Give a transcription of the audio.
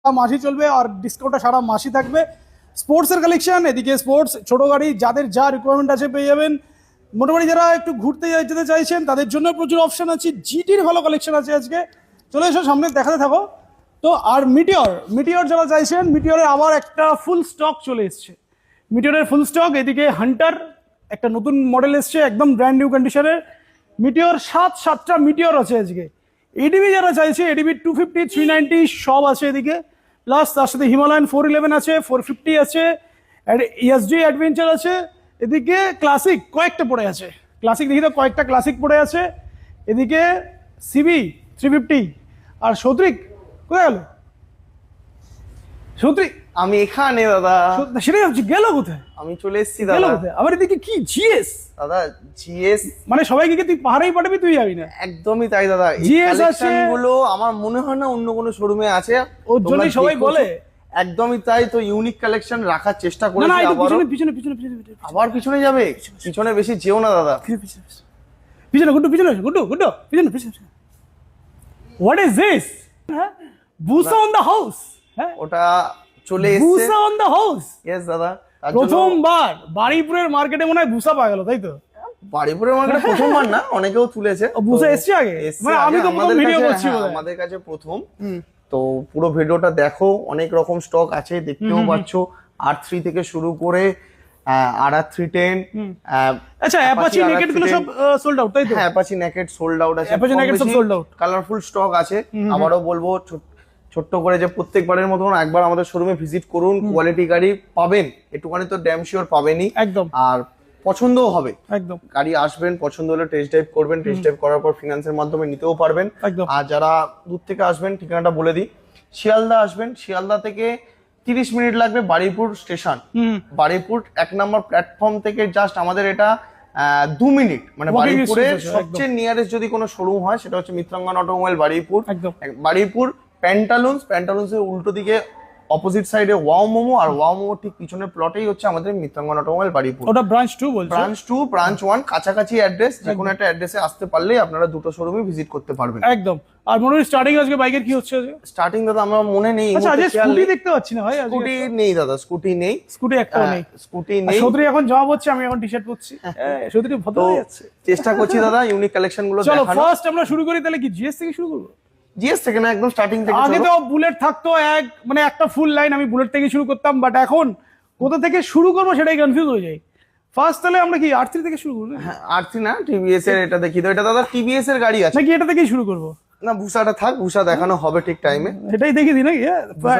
মাসই চলবে আর ডিসকাউন্টটা সারা মাসই থাকবে। স্পোর্টসের কালেকশন, এদিকে স্পোর্টস ছোট গাড়ি যাদের যা রিকোয়ারমেন্ট আছে পেয়ে যাবেন। মোটামুটি যারা একটু ঘুরতে যেতে চাইছেন তাদের জন্য প্রচুর অপশন আছে। জিটির ভালো কালেকশন আছে আজকে, চলে এসো সামনে দেখাতে থাকো। তো আর মিটিওর যারা চাইছেন, মিটিওরের আবার একটা ফুল স্টক চলে এসছে। মিটিওরের ফুল স্টক, এদিকে হান্টার একটা নতুন মডেল এসছে একদম ব্র্যান্ড নিউ কন্ডিশনের। মিটিওর সাতটা মিটিওর আছে আজকে। এডিবি যারা চাইছে, এডিবি 250 390 সব আছে এদিকে। প্লাস তার সাথে হিমালয়ান 411 আছে, 450 আছে, ESG অ্যাডভেঞ্চার আছে। এদিকে ক্লাসিক কয়েকটা পড়ে আছে, ক্লাসিক দেখি তো কয়েকটা ক্লাসিক পড়ে আছে। এদিকে সিবি 350 আর সৌত্রিক কোথায় গেল? সৌত্রিক আমি এখানে দাদা। সেটাই ভাবছি গেল কোথায়? আমি চলে এসেছি গেল দাদা। কোথায়? আবার এদিকে কি জিএস দাদা জিএস মানে সবাইকে কি তুই পাহাড়েই পাঠাবি, তুই যাবি না? একদমই তাই দাদা। এই GS আছে। কালেকশন গুলো আমার মনে হয় না অন্য কোনো শোরুমে আছে। ওর তোমরা জন্যই সবাই দেখেছো। বলে। একদমই তাই, তো ইউনিক কালেকশন রাখার চেষ্টা না না, করেছি। একটু আবারও পিছনে পিছনে পিছনে পিছনে পিছনে আবার পিছনে যাবে, পিছনে বেশি যেও না দাদা। পিছনে পিছনে গুড্ডু পিছনে গুড্ডু গুড্ডু পিছনে পিছনে। What is this? হ্যাঁ, বুসা অন দ্য হাউস। হ্যাঁ, ওটা চলে এসেছে। বুসা অন দ্য হাউস ইয়েস দাদা। তার জন্য প্রথমবার বাড়িপুরের মার্কেটে মনে হয় বুসা পাওয়া গেল, তাই তো? বাড়িপুরের মার্কেটে প্রথমবার না, অনেকেও তুলেছে। ও, বুসা তো এসছে আগে? এসছে মানে আমি আগে, তো প্রথম আমাদের ভিডিও কাছে- করছি হ্যাঁ, বোধহয়। আমাদের কাছে প্রথম। তো পুরো ভিডিওটা দেখো, অনেক রকম স্টক আছে দেখতেও পাচ্ছ। R3 থেকে শুরু করে RR310। আচ্ছা, অ্যাপাচি নেকেট গুলো সব সোল্ড আউট, তাই তো? হ্যাঁ, অ্যাপাচি নেকেট সোল্ড আউট আছে। Apache Naked সব sold out। কালারফুল স্টক আছে। আবারও বলবো ছোট্ট করে যে প্রত্যেকবারের মতন একবার আমাদের শোরুমে ভিজিট করুন। কোয়ালিটি গাড়ি পাবেন, একটুখানি তো ড্যাম শিওর পাবেনই। একদম আর পছন্দও হবে। একদম গাড়ি আসবেন, পছন্দ হলে টেস্ট ড্রাইভ করবেন, টেস্ট ড্রাইভ করার পর ফিনান্সের মাধ্যমে নিতেও পারবেন। একদম। আর যারা দূর থেকে আসবেন, ঠিকানাটা বলে দিই, শিয়ালদা আসবেন, শিয়ালদা থেকে 30 মিনিট লাগবে বারুইপুর স্টেশন। বারুইপুর 1 নম্বর প্ল্যাটফর্ম থেকে জাস্ট আমাদের এটা 2 মিনিট, মানে Walking বারুইপুরে distance আছে, সবচেয়ে নিয়ারেস্ট যদি কোনো শোরুম হয় সেটা হচ্ছে মিত্রাঙ্গন অটোমোবাইল বারুইপুর। একদম। বারুইপুর প্যান্টালুন্সের উল্টো দিকে অপোজিট সাইডে ওয়াও মোমো, আর ওয়াও মোমো ঠিক পিছনের প্লটেই হচ্ছে আমাদের মিত্রাঙ্গন অটোমোবাইল বারুইপুর। ওটা ব্রাঞ্চ 2 বলছো? ব্রাঞ্চ 2 ব্রাঞ্চ 1 কাছাকাছি অ্যাড্রেস। যে কোনো একটা অ্যাড্রেসে আসতে পারলেই আপনারা দুটো শোরুমে ভিজিট করতে পারবেন। একদম। আর মোটামুটি স্টার্টিং আজকে বাইকের কি হচ্ছে আজকে? স্টার্টিং দাদা আমার মনে নেই। আচ্ছা, আজকে স্কুটি দেখতে পাচ্ছি না ভাই। স্কুটি নেই দাদা, স্কুটি নেই। স্কুটি একটাও নেই। স্কুটি নেই। সৌত্রী এখন জমা হচ্ছে, আমি এখন টি-শার্ট পরছি। সৌত্রী ভদ্র তো হয়ে যাচ্ছে। চেষ্টা করছি দাদা ইউনিক কালেকশন গুলো চলো দেখানো। ফার্স্ট আমরা শুরু করি, তাহলে কি জিএস থেকে শুরু করবো? জিএস থেকে না, একদম স্টার্টিং থেকে। আগে চলো। তো বুলেট থাকতো, মানে একটা ফুল লাইন, আমি বুলেট থেকে শুরু করতাম। বাট এখন কোথা থেকে শুরু করবো সেটাই কনফিউজ হয়ে যায়। ফার্স্ট তাহলে আমরা কি R3 থেকে শুরু করবো হ্যাঁ, R3 না, টিভিএস এর এটা দেখি তো। এটা দাদা টিভিএস এর গাড়ি আছে নাকি এটা থেকেই শুরু করবো? না, ভুসাটা থাক, ভুসা দেখানো হবে ঠিক টাইমে। এটাই দেখি দিই নাকি?